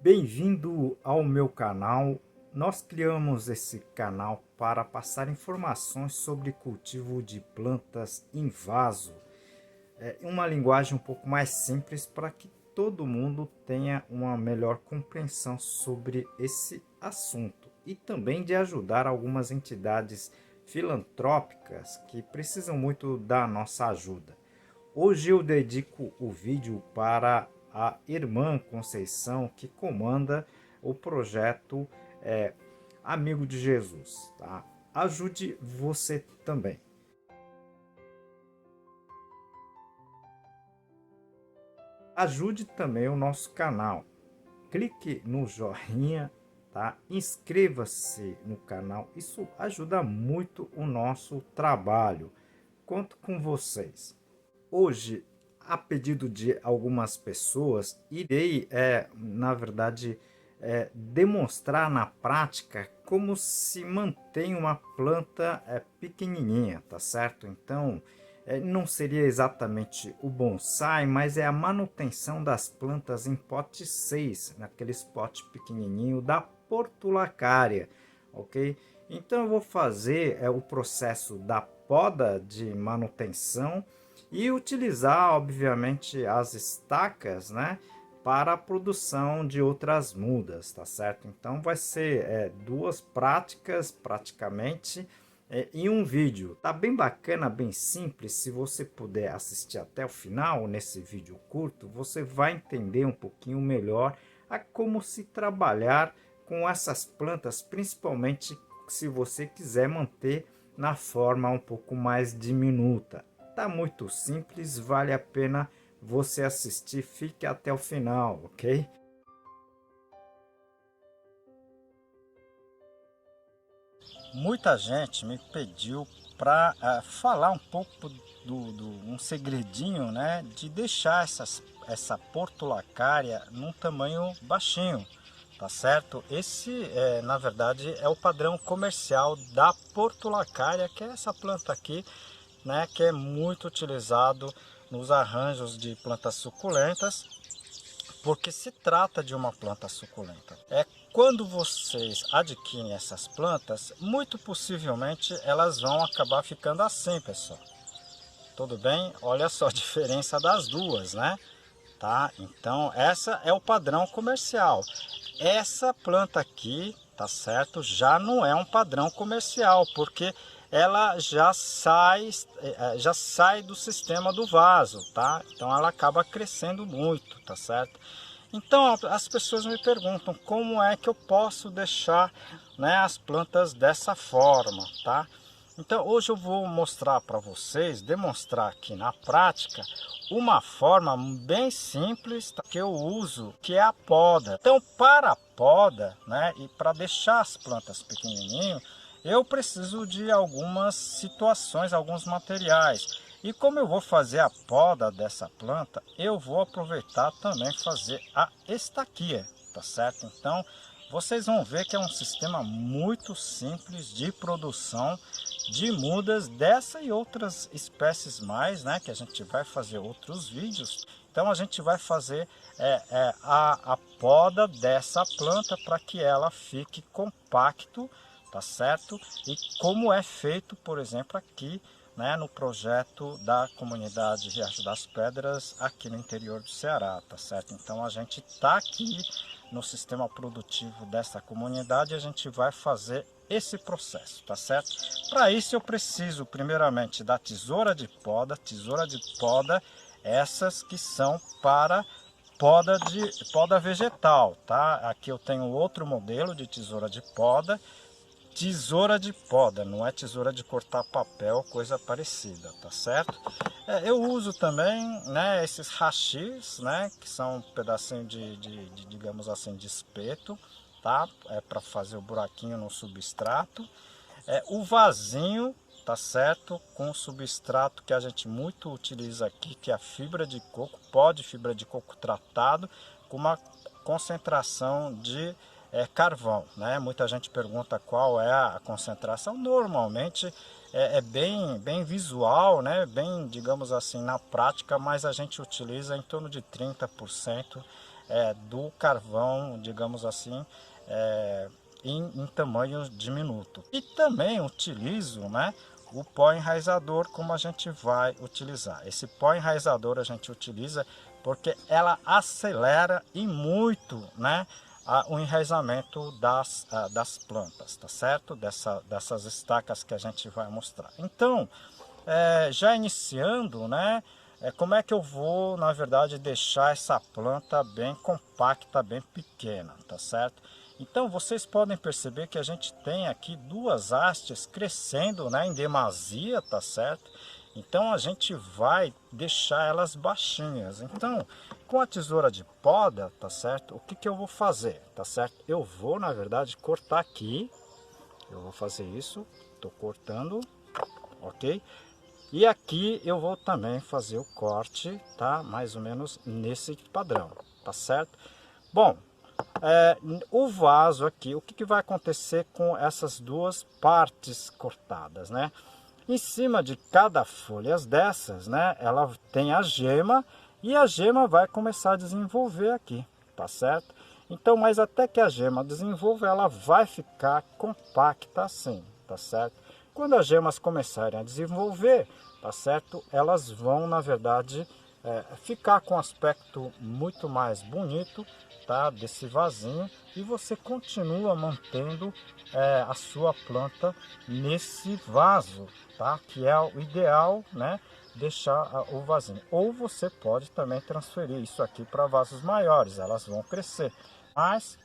Bem-vindo ao meu canal. Nós criamos esse canal para passar informações sobre cultivo de plantas em vaso. Uma linguagem um pouco mais simples para que todo mundo tenha uma melhor compreensão sobre esse assunto e também de ajudar algumas entidades filantrópicas que precisam muito da nossa ajuda. Hoje eu dedico o vídeo para a irmã Conceição, que comanda o projeto Amigo de Jesus. Tá? Ajude você também. Ajude também o nosso canal. Clique no joinha, tá? Inscreva-se no canal. Isso ajuda muito o nosso trabalho. Conto com vocês. Hoje, a pedido de algumas pessoas, irei, na verdade, demonstrar na prática como se mantém uma planta pequenininha, tá certo? Então, não seria exatamente o bonsai, mas é a manutenção das plantas em pote 6, naqueles pote pequenininho da portulacária, ok? Então, eu vou fazer o processo da poda de manutenção e utilizar, obviamente, as estacas, né, para a produção de outras mudas, tá certo? Então vai ser duas práticas praticamente em um vídeo. Tá bem bacana, bem simples. Se você puder assistir até o final nesse vídeo curto, você vai entender um pouquinho melhor a como se trabalhar com essas plantas, principalmente se você quiser manter na forma um pouco mais diminuta. Tá muito simples, vale a pena você assistir, fique até o final, ok? Muita gente me pediu para falar um pouco um segredinho, né, de deixar essa portulacária num tamanho baixinho, tá certo? Esse, na verdade, é o padrão comercial da portulacária, que é essa planta aqui, né, que é muito utilizado nos arranjos de plantas suculentas, porque se trata de uma planta suculenta. Quando vocês adquirem essas plantas, muito possivelmente elas vão acabar ficando assim, pessoal. Tudo bem? Olha só a diferença das duas, né? Tá? Então, essa é o padrão comercial. Essa planta aqui, tá certo? Já não é um padrão comercial, porque ela já sai do sistema do vaso, tá? Então ela acaba crescendo muito, tá certo? Então as pessoas me perguntam como é que eu posso deixar, né, as plantas dessa forma, tá? Então hoje eu vou mostrar para vocês, demonstrar aqui na prática, uma forma bem simples que eu uso, que é a poda. Então para a poda, né, e para deixar as plantas pequenininho, eu preciso de algumas situações, alguns materiais. E como eu vou fazer a poda dessa planta, eu vou aproveitar também fazer a estaquia, tá certo? Então vocês vão ver que é um sistema muito simples de produção de mudas dessa e outras espécies mais, né? Que a gente vai fazer outros vídeos. Então a gente vai fazer a poda dessa planta para que ela fique compacto, tá certo? E como é feito, por exemplo, aqui, né, no projeto da comunidade Riacho das Pedras, aqui no interior do Ceará, tá certo? Então a gente tá aqui no sistema produtivo dessa comunidade, a gente vai fazer esse processo, tá certo? Para isso eu preciso primeiramente da tesoura de poda, essas que são para poda vegetal, tá? Aqui eu tenho outro modelo de tesoura de poda, não é tesoura de cortar papel, coisa parecida, tá certo? Eu uso também, né, esses hachis, né, que são um pedacinho de digamos assim, de espeto, tá? Para fazer o buraquinho no substrato. O vasinho, tá certo? Com o substrato que a gente muito utiliza aqui, que é a fibra de coco, pó de fibra de coco tratado, com uma concentração de carvão, né? Muita gente pergunta qual é a concentração. Normalmente é bem visual, né? Bem, digamos assim, na prática, mas a gente utiliza em torno de 30% do carvão, digamos assim, em tamanho diminuto. E também utilizo, né, o pó enraizador, como a gente vai utilizar. Esse pó enraizador a gente utiliza porque ela acelera e muito, né, o enraizamento das plantas, tá certo? Dessas estacas que a gente vai mostrar. Então, já iniciando, né, como é que eu vou, na verdade, deixar essa planta bem compacta, bem pequena, tá certo? Então vocês podem perceber que a gente tem aqui duas hastes crescendo, né, em demasia, tá certo? Então a gente vai deixar elas baixinhas. Então, com a tesoura de poda, tá certo? O que que eu vou fazer, tá certo? Eu vou, na verdade, cortar aqui. Eu vou fazer isso, tô cortando, ok? E aqui eu vou também fazer o corte, tá? Mais ou menos nesse padrão, tá certo? Bom, o vaso aqui, o que vai acontecer com essas duas partes cortadas, né? Em cima de cada folha dessas, né? Ela tem a gema e a gema vai começar a desenvolver aqui, tá certo? Então, mas até que a gema desenvolva, ela vai ficar compacta assim, tá certo? Quando as gemas começarem a desenvolver, tá certo? Elas vão, na verdade, ficar com um aspecto muito mais bonito, tá? Desse vasinho, e você continua mantendo a sua planta nesse vaso, tá? Que é o ideal, né? Deixar o vasinho. Ou você pode também transferir isso aqui para vasos maiores, elas vão crescer. Mas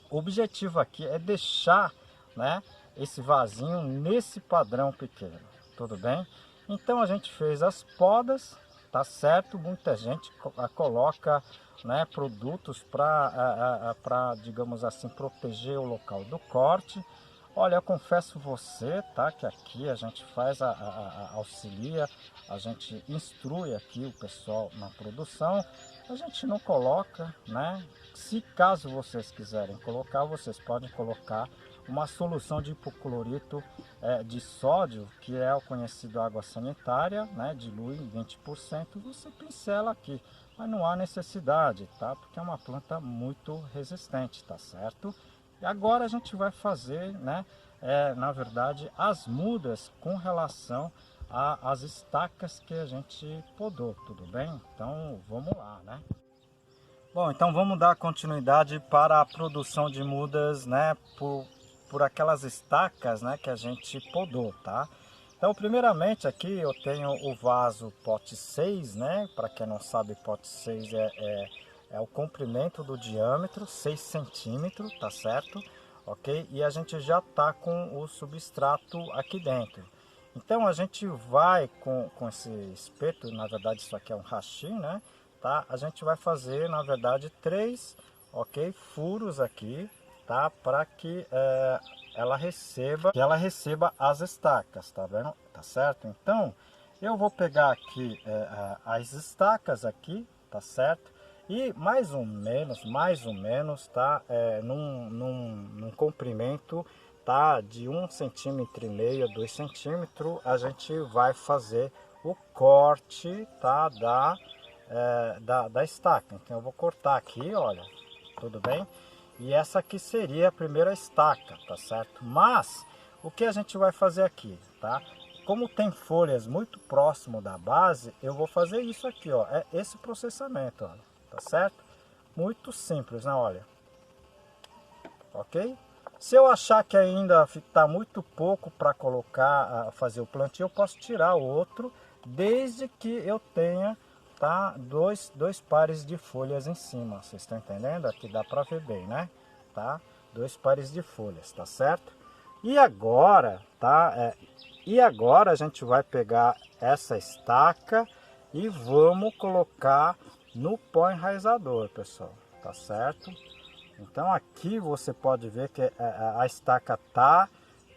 o objetivo aqui é deixar, né, esse vasinho nesse padrão pequeno, tudo bem? Então a gente fez as podas, tá certo? Muita gente coloca, né, produtos para, digamos assim, proteger o local do corte. Olha, eu confesso você, tá, que aqui a gente faz auxilia, a gente instrui aqui o pessoal na produção. A gente não coloca, né? Se caso vocês quiserem colocar, vocês podem colocar uma solução de hipoclorito de sódio, que é o conhecido água sanitária, né? Dilui em 20%, você pincela aqui, mas não há necessidade, tá? Porque é uma planta muito resistente, tá certo? E agora a gente vai fazer, né? Na verdade, as mudas com relação às estacas que a gente podou, tudo bem? Então vamos lá, né? Bom, então vamos dar continuidade para a produção de mudas, né, por aquelas estacas, né, que a gente podou, tá? Então, primeiramente aqui eu tenho o vaso pote 6, né? Para quem não sabe, pote 6 é o comprimento do diâmetro, 6 centímetros, tá certo? Ok? E a gente já tá com o substrato aqui dentro. Então a gente vai com esse espeto, na verdade isso aqui é um hashi, né? Tá? A gente vai fazer, na verdade, 3, ok, furos aqui, tá? Para que ela receba as estacas, tá vendo? Tá certo? Então, eu vou pegar aqui as estacas aqui, tá certo? E mais ou menos, tá? Num comprimento, tá? De 1,5 cm, 2 centímetros, a gente vai fazer o corte, tá? Da estaca. Então eu vou cortar aqui, olha, tudo bem? E essa aqui seria a primeira estaca, tá certo? Mas o que a gente vai fazer aqui, tá? Como tem folhas muito próximo da base, eu vou fazer isso aqui, ó. É esse processamento, ó, tá certo? Muito simples, né? Olha, ok? Se eu achar que ainda está muito pouco para colocar, fazer o plantio, eu posso tirar o outro, desde que eu tenha, tá, dois pares de folhas em cima. Vocês estão entendendo? Aqui dá para ver bem, né? Tá? 2 pares de folhas, tá certo? E agora, tá? E agora a gente vai pegar essa estaca e vamos colocar no pó enraizador, pessoal, tá certo? Então aqui você pode ver que a estaca tá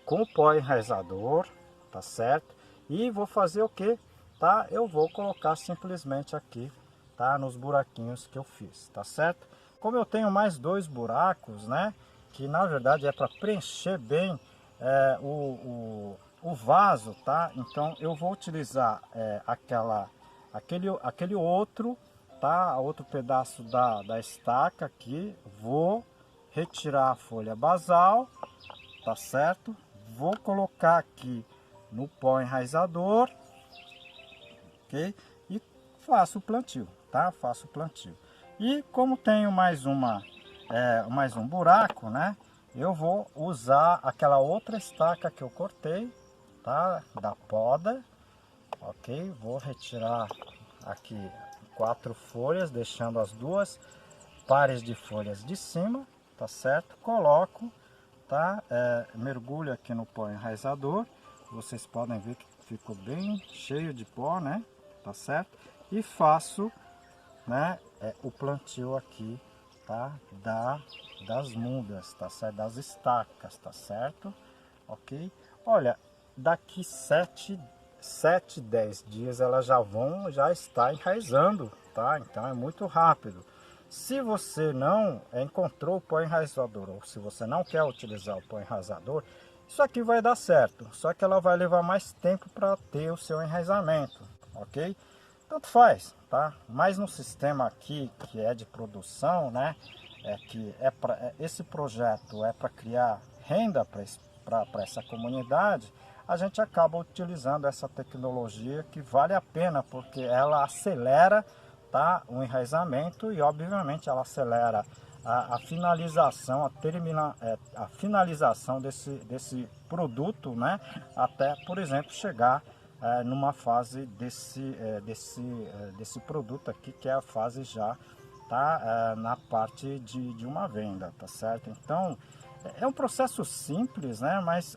com o pó enraizador, tá certo? E vou fazer o que? Tá? Eu vou colocar simplesmente aqui, tá? Nos buraquinhos que eu fiz, tá certo? Como eu tenho mais 2 buracos, né? Que na verdade é para preencher bem o vaso, tá? Então eu vou utilizar aquele outro, tá? Outro pedaço da estaca aqui. Vou retirar a folha basal, tá certo? Vou colocar aqui no pó enraizador, ok? E faço o plantio, tá? Faço o plantio. E como tenho mais um buraco, né? Eu vou usar aquela outra estaca que eu cortei, tá? Da poda, ok? Vou retirar aqui 4 folhas, deixando as 2 pares de folhas de cima, tá certo? Coloco, tá? Mergulho aqui no pó enraizador. Vocês podem ver que ficou bem cheio de pó, né? Tá certo? E faço, né? O plantio aqui, tá? Das mudas, tá certo? Das estacas, tá certo? Ok? Olha, daqui 10 dias elas já está enraizando, tá? Então é muito rápido. Se você não encontrou o pó enraizador, ou se você não quer utilizar o pó enraizador, isso aqui vai dar certo, só que ela vai levar mais tempo para ter o seu enraizamento, ok? Tanto faz, tá? Mas no sistema aqui que é de produção, né? Esse projeto é para criar renda para essa comunidade. A gente acaba utilizando essa tecnologia que vale a pena, porque ela acelera, tá, o enraizamento e obviamente ela acelera a finalização, a finalização desse produto, né, até, por exemplo, chegar numa fase desse produto aqui, que é a fase já, tá, na parte de uma venda, tá certo? Então, é um processo simples, né? Mas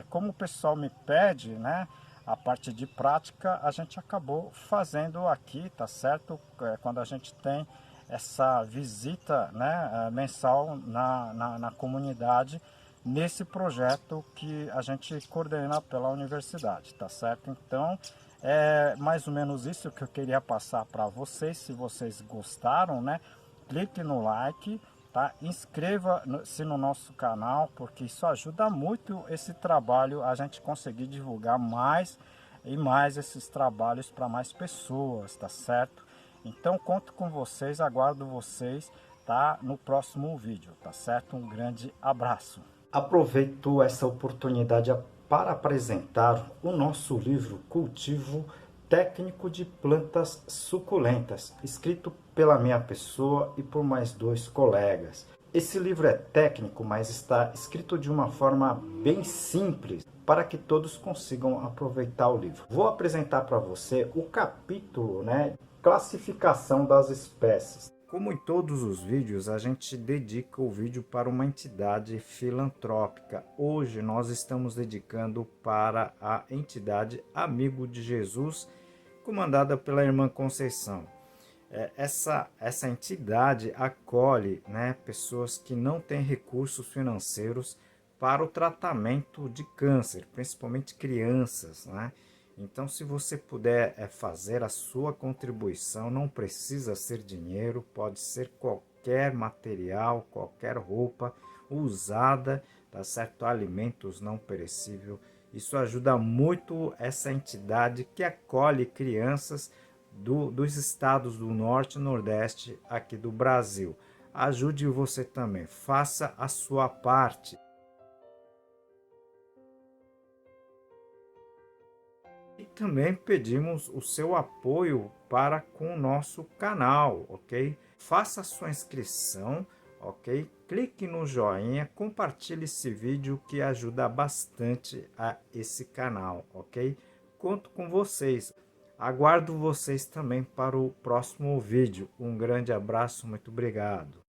como o pessoal me pede, né? A parte de prática a gente acabou fazendo aqui, tá certo? Quando a gente tem essa visita, né, mensal na comunidade, nesse projeto que a gente coordena pela universidade, tá certo? Então, é mais ou menos isso que eu queria passar para vocês. Se vocês gostaram, né? Clique no like. Tá? Inscreva-se no nosso canal, porque isso ajuda muito esse trabalho, a gente conseguir divulgar mais e mais esses trabalhos para mais pessoas, tá certo? Então conto com vocês, aguardo vocês, tá, no próximo vídeo, tá certo? Um grande abraço. Aproveito essa oportunidade para apresentar o nosso livro Cultivo Técnico de Plantas Suculentas, escrito pela minha pessoa e por mais 2 colegas. Esse livro é técnico, mas está escrito de uma forma bem simples para que todos consigam aproveitar o livro. Vou apresentar para você o capítulo, né, classificação das espécies. Como em todos os vídeos, a gente dedica o vídeo para uma entidade filantrópica. Hoje nós estamos dedicando para a entidade Amigo de Jesus, comandada pela irmã Conceição. Essa entidade acolhe, né, pessoas que não têm recursos financeiros para o tratamento de câncer, principalmente crianças, né? Então, se você puder fazer a sua contribuição, não precisa ser dinheiro, pode ser qualquer material, qualquer roupa usada, tá certo? Alimentos não perecíveis. Isso ajuda muito essa entidade que acolhe crianças dos estados do Norte e Nordeste aqui do Brasil. Ajude você também, faça a sua parte. E também pedimos o seu apoio para com o nosso canal, ok? Faça a sua inscrição, ok? Clique no joinha, compartilhe esse vídeo que ajuda bastante a esse canal, ok? Conto com vocês. Aguardo vocês também para o próximo vídeo. Um grande abraço, muito obrigado.